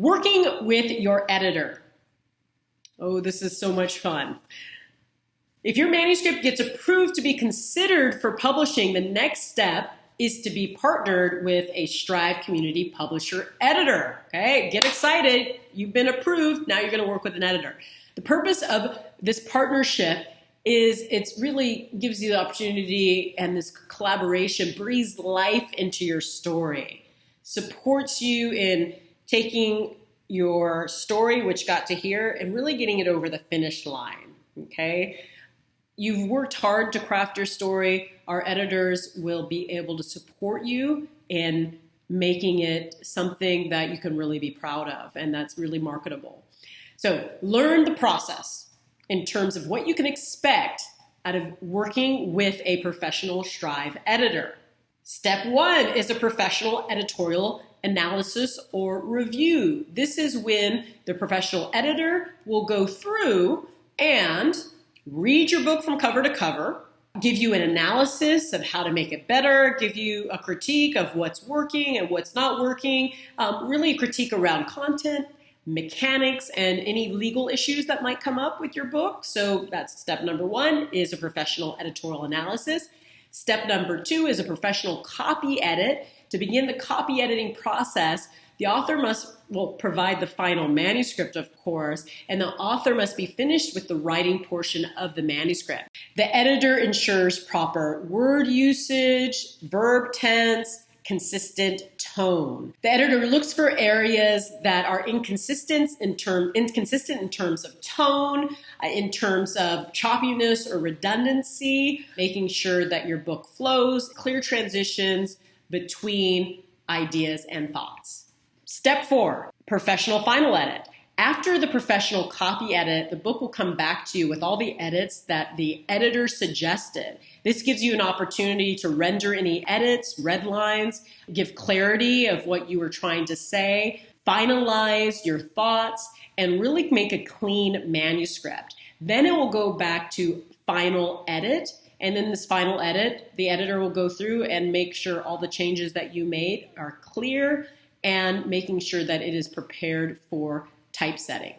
Working with your editor. Oh, this is so much fun. If your manuscript gets approved to be considered for publishing, the next step is to be partnered with a Strive Community Publisher editor. Okay, get excited. You've been approved. Now you're going to work with an editor. The purpose of this partnership is it really gives you the opportunity, and this collaboration breathes life into your story, supports you in taking your story, which got to here, and really getting it over the finish line. Okay. You've worked hard to craft your story. Our editors will be able to support you in making it something that you can really be proud of, and that's really marketable. So learn the process in terms of what you can expect out of working with a professional Strive editor. Step 1 is a professional editorial analysis or review. This is when the professional editor will go through and read your book from cover to cover, give you an analysis of how to make it better, give you a critique of what's working and what's not working, really a critique around content, mechanics, and any legal issues that might come up with your book. So that's step number 1 is a professional editorial analysis. Step number 2 is a professional copy edit. To begin the copy editing process, the author will provide the final manuscript, of course, and the author must be finished with the writing portion of the manuscript. The editor ensures proper word usage, verb tense, consistent tone. The editor looks for areas that are inconsistent in terms of tone, in terms of choppiness or redundancy, making sure that your book flows, clear transitions between ideas and thoughts. Step 4, professional final edit. After the professional copy edit, the book will come back to you with all the edits that the editor suggested. This gives you an opportunity to render any edits, red lines, give clarity of what you were trying to say, finalize your thoughts, and really make a clean manuscript. Then it will go back to final edit. And in this final edit, the editor will go through and make sure all the changes that you made are clear and making sure that it is prepared for typesetting.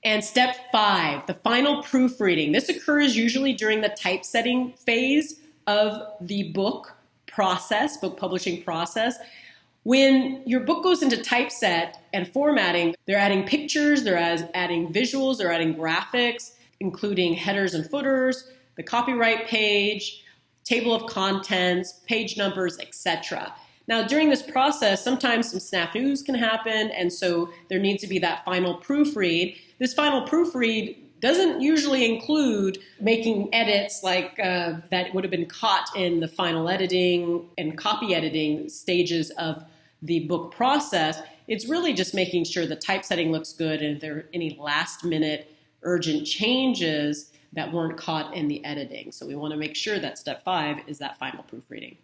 And step 5, the final proofreading. This occurs usually during the typesetting phase of the book publishing process. When your book goes into typeset and formatting, they're adding pictures, they're adding visuals, they're adding graphics, including headers and footers, the copyright page, table of contents, page numbers, etc. Now, during this process, sometimes some snafus can happen, and so there needs to be that final proofread. This final proofread doesn't usually include making edits like that would have been caught in the final editing and copy editing stages of the book process. It's really just making sure the typesetting looks good and if there are any last-minute urgent changes that weren't caught in the editing. So we want to make sure that step 5 is that final proofreading.